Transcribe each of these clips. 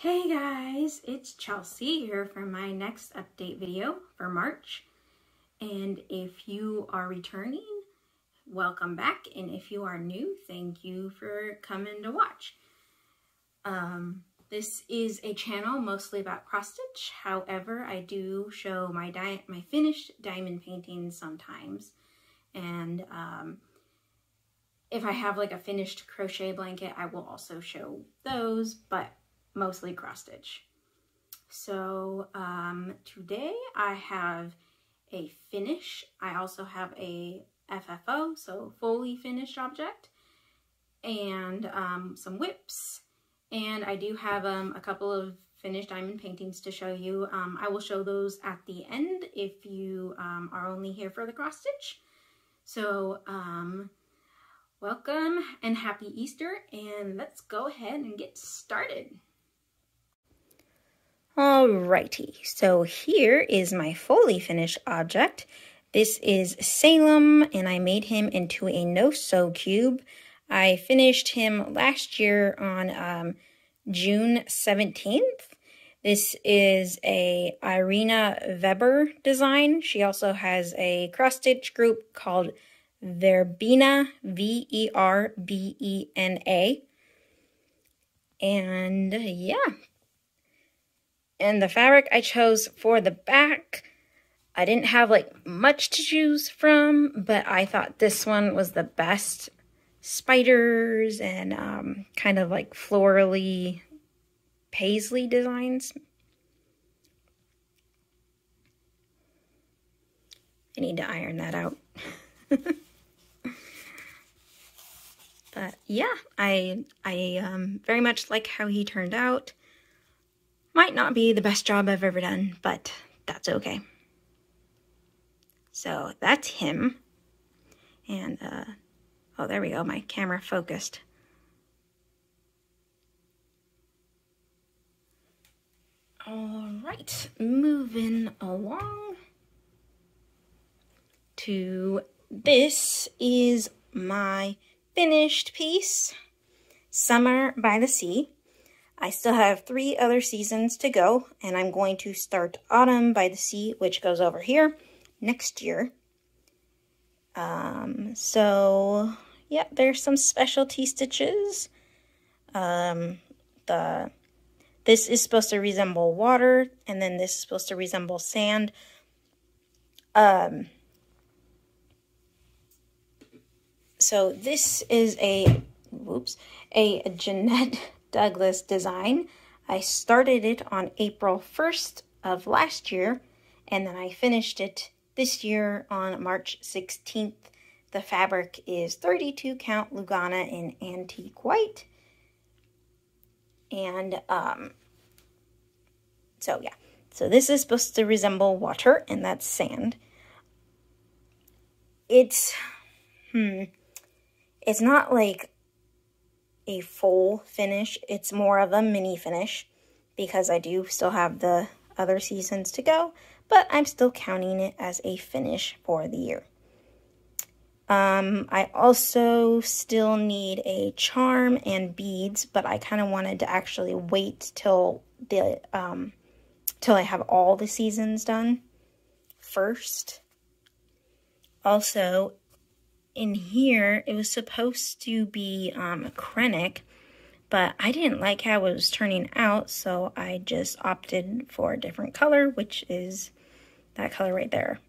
Hey guys, it's Chelsea here for my next update video for March. And if you are returning, welcome back. And if you are new, thank you for coming to watch. This is a channel mostly about cross stitch. However, I do show my finished diamond paintings sometimes. And if I have like a finished crochet blanket, I will also show those, but mostly cross stitch. So today I have a finish. I also have a FFO, so fully finished object, and some whips. And I do have a couple of finished diamond paintings to show you. I will show those at the end if you are only here for the cross stitch. So welcome and happy Easter, and let's go ahead and get started. Alrighty, so here is my fully finished object. This is Salem, and I made him into a no-sew cube. I finished him last year on June 17th. This is a Irina Weber design. She also has a cross-stitch group called Verbena, V-E-R-B-E-N-A. And yeah. And the fabric I chose for the back, I didn't have like much to choose from, but I thought this one was the best. Spiders and kind of like florally paisley designs. I need to iron that out. But yeah, I very much like how he turned out. Might not be the best job I've ever done, but that's okay. So that's him. And, oh, there we go. My camera focused. All right, moving along to this is my finished piece, Summer by the Sea. I still have 3 other seasons to go, and I'm going to start Autumn by the Sea, which goes over here next year. So yeah, there's some specialty stitches. This is supposed to resemble water, and then this is supposed to resemble sand. So this is a Jeanette Douglas design. I started it on April 1st of last year, and then I finished it this year on March 16th. The fabric is 32 count Lugana in antique white. And so yeah, so this is supposed to resemble water, and that's sand. It's not like a full finish. It's more of a mini finish because I do still have the other seasons to go, but I'm still counting it as a finish for the year. I also still need a charm and beads, but I kind of wanted to actually wait till I have all the seasons done first. Also, in here, it was supposed to be acrylic, but I didn't like how it was turning out, so I just opted for a different color, which is that color right there,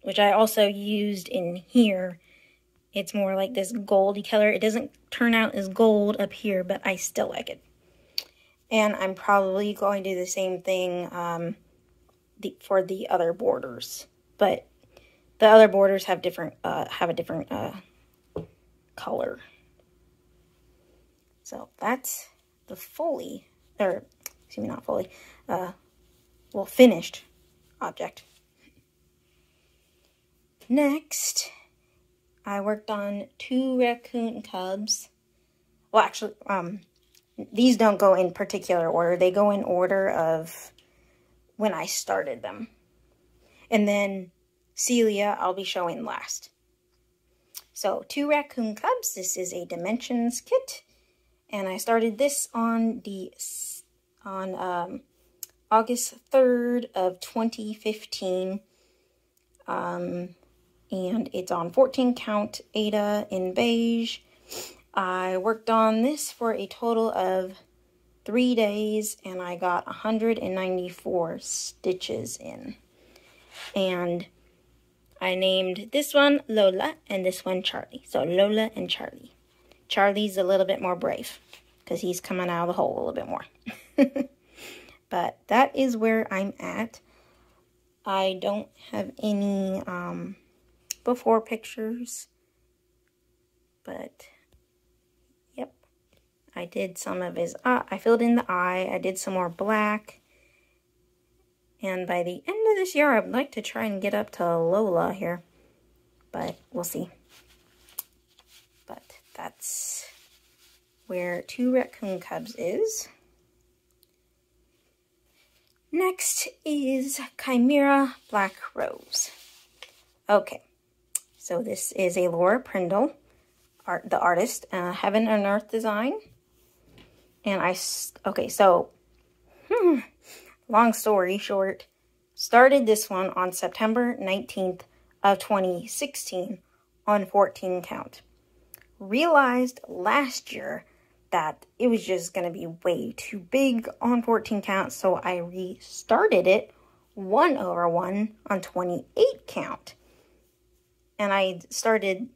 which I also used in here. It's more like this goldy color. It doesn't turn out as gold up here, but I still like it. And I'm probably going to do the same thing for the other borders, but the other borders have a different color. So that's the finished object. Next, I worked on 2 raccoon cubs. Well, actually, these don't go in particular order. They go in order of when I started them. And then Celia I'll be showing last. So 2 raccoon cubs. This is a dimensions kit, and I started this on August 3rd of 2015. And it's on 14 count Aida in beige. I worked on this for a total of 3 days, and I got 194 stitches in. And I named this one Lola and this one Charlie. So Lola and Charlie. Charlie's a little bit more brave because he's coming out of the hole a little bit more. But that is where I'm at. I don't have any before pictures, but yep, I did some of his I filled in the eye. I did some more black, and by the end of this year I'd like to try and get up to Lola here, but we'll see. But that's where 2 Raccoon Cubs is. Next is Chimera Black Rose. Okay, so this is a Laura Prindle, the artist, Heaven and Earth design. And long story short, started this one on September 19th of 2016 on 14 count. Realized last year that it was just going to be way too big on 14 count, so I restarted it 1/1 on 28 count. And I started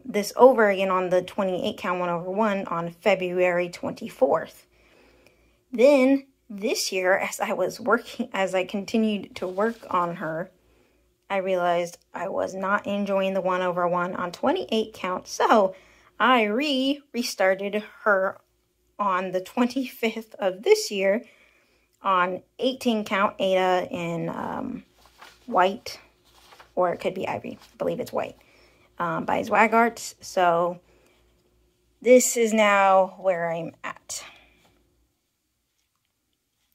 this over again on the 28 count 1/1 on February 24th. Then this year, as I continued to work on her, I realized I was not enjoying the 1/1 on 28 count, so I restarted her on the 25th of this year on 18 count Aida in white, or it could be ivory. I believe it's white, by Zwag Arts. So this is now where I'm at.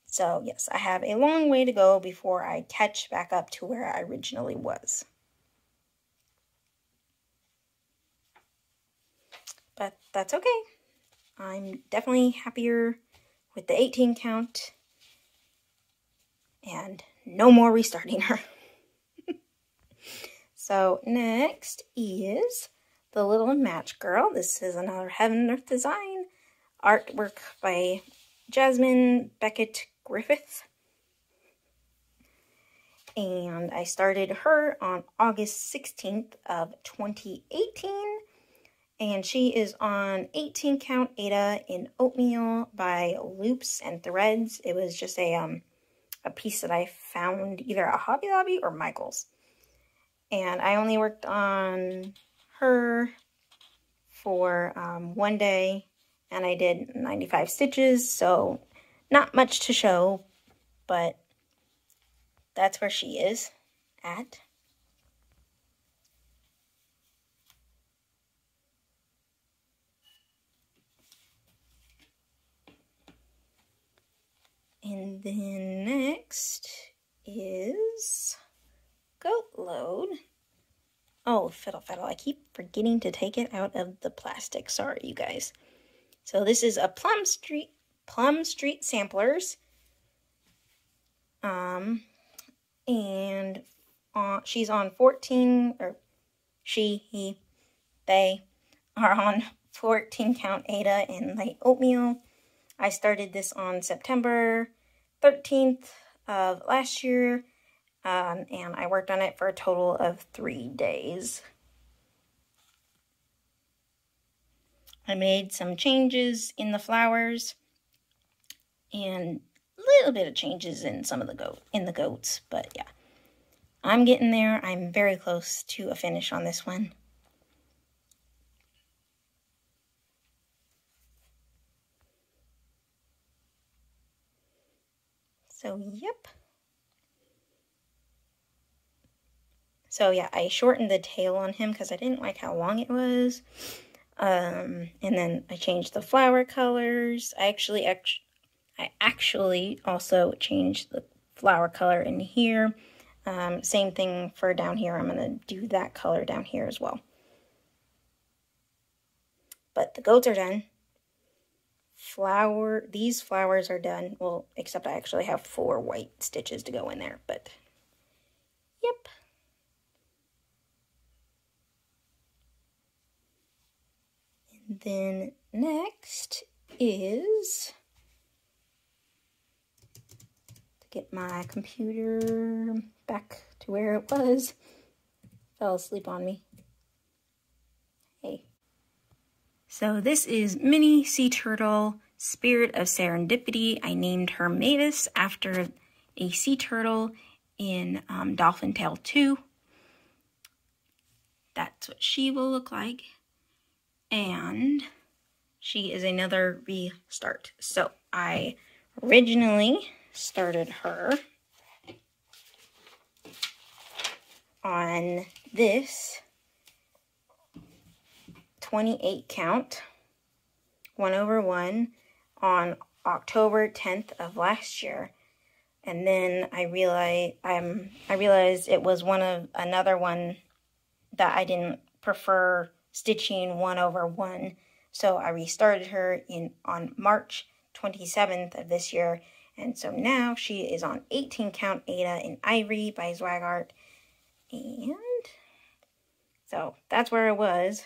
So yes, I have a long way to go before I catch back up to where I originally was. But that's okay. I'm definitely happier with the 18 count and no more restarting her. So next is the Little Match Girl. This is another Heaven and Earth design. Artwork by Jasmine Beckett Griffith. And I started her on August 16th of 2018. And she is on 18 count Aida in Oatmeal by Loops and Threads. It was just a piece that I found either at Hobby Lobby or Michael's. And I only worked on her for 1 day, and I did 95 stitches, so not much to show, but that's where she is at. And then next is Goat Load. Oh, fiddle. I keep forgetting to take it out of the plastic. Sorry, you guys. So this is a Plum Street Samplers. And she's on 14, or they are on 14 count Aida in Light Oatmeal. I started this on September 13th of last year, and I worked on it for a total of 3 days. I made some changes in the flowers and a little bit of changes in some of the goats, but yeah. I'm getting there. I'm very close to a finish on this one. So, yep. So, yeah, I shortened the tail on him because I didn't like how long it was. And then I changed the flower colors. I actually also changed the flower color in here. Same thing for down here. I'm going to do that color down here as well. But the goats are done. these flowers are done. Well, except I actually have 4 white stitches to go in there, but yep. And then next is to get my computer back to where it was. Fell asleep on me. Hey. So this is Mini Sea Turtle, Spirit of Serendipity. I named her Mavis after a sea turtle in Dolphin Tale 2. That's what she will look like. And she is another restart. So I originally started her on this 28 count 1/1 on October 10th of last year, and then I realized it was another one that I didn't prefer stitching 1/1, so I restarted her on March 27th of this year, and so now she is on 18 count Ada in Ivory by Zwagart. And so that's where I was,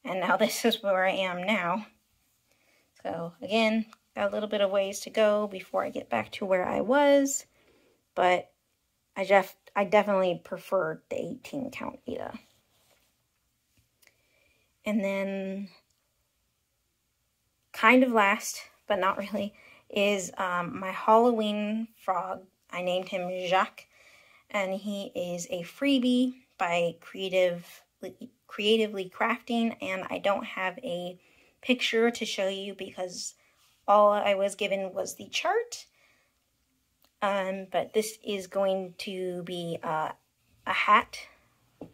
and now this is where I am now. So again, got a little bit of ways to go before I get back to where I was, but I definitely preferred the 18 count Ada. And then kind of last, but not really, is my Halloween frog. I named him Jacques, and he is a freebie by Creatively Crafting, and I don't have a picture to show you because all I was given was the chart. But this is going to be a hat,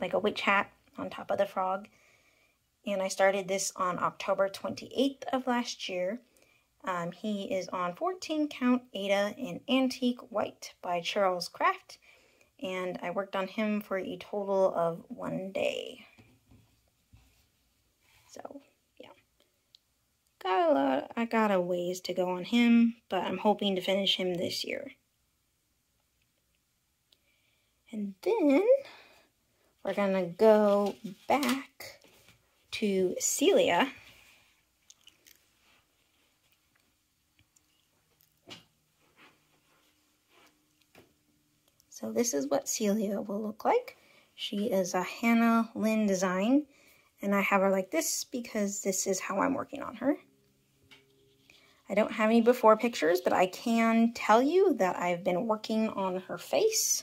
like a witch hat on top of the frog. And I started this on October 28th of last year. He is on 14 count Ada in Antique White by Charles Craft, and I worked on him for a total of 1 day. So yeah, I got a ways to go on him, but I'm hoping to finish him this year. And then we're gonna go back to Celia. So this is what Celia will look like. She is a Hannah Lynn design, and I have her like this because this is how I'm working on her. I don't have any before pictures, but I can tell you that I've been working on her face.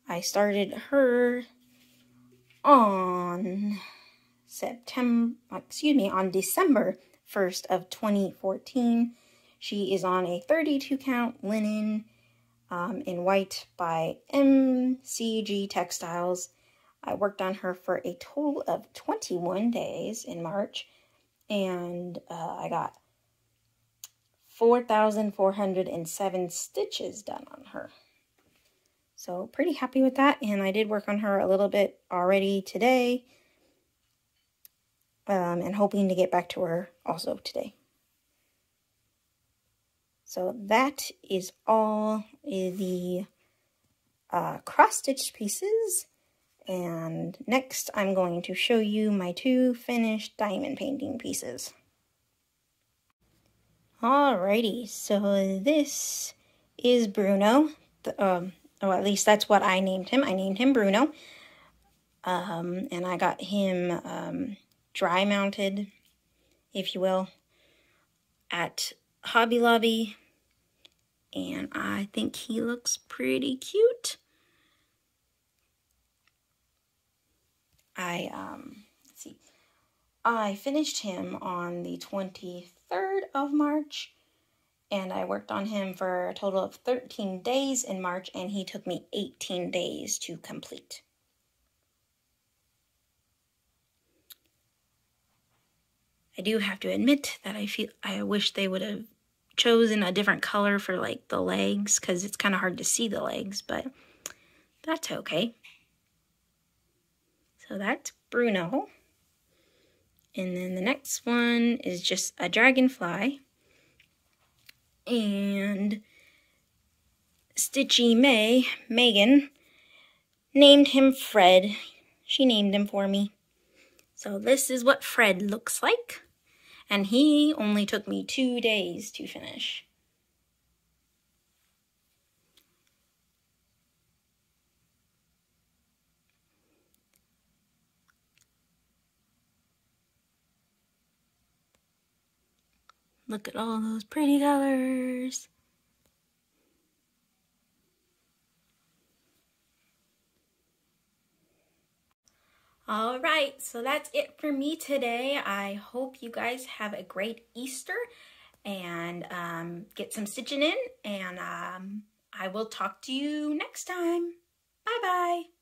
I started her on December 1st of 2014. She is on a 32 count linen in white by MCG Textiles. I worked on her for a total of 21 days in March, and I got 4,407 stitches done on her. So pretty happy with that, and I did work on her a little bit already today, and hoping to get back to her also today. So that is all the cross-stitched pieces, and next I'm going to show you my 2 finished diamond painting pieces. Alrighty, so this is Bruno. Or at least that's what I named him. I named him Bruno. And I got him dry mounted, if you will, at Hobby Lobby. And I think he looks pretty cute. Let's see. I finished him on the 23rd of March, and I worked on him for a total of 13 days in March, and he took me 18 days to complete. I do have to admit that I wish they would have chosen a different color for like the legs, because it's kind of hard to see the legs, but that's okay. So that's Bruno. And then the next one is just a dragonfly. And Stitchy Megan, named him Fred. She named him for me. So this is what Fred looks like. And he only took me 2 days to finish. Look at all those pretty colors. All right, so that's it for me today. I hope you guys have a great Easter and get some stitching in, and I will talk to you next time. Bye-bye.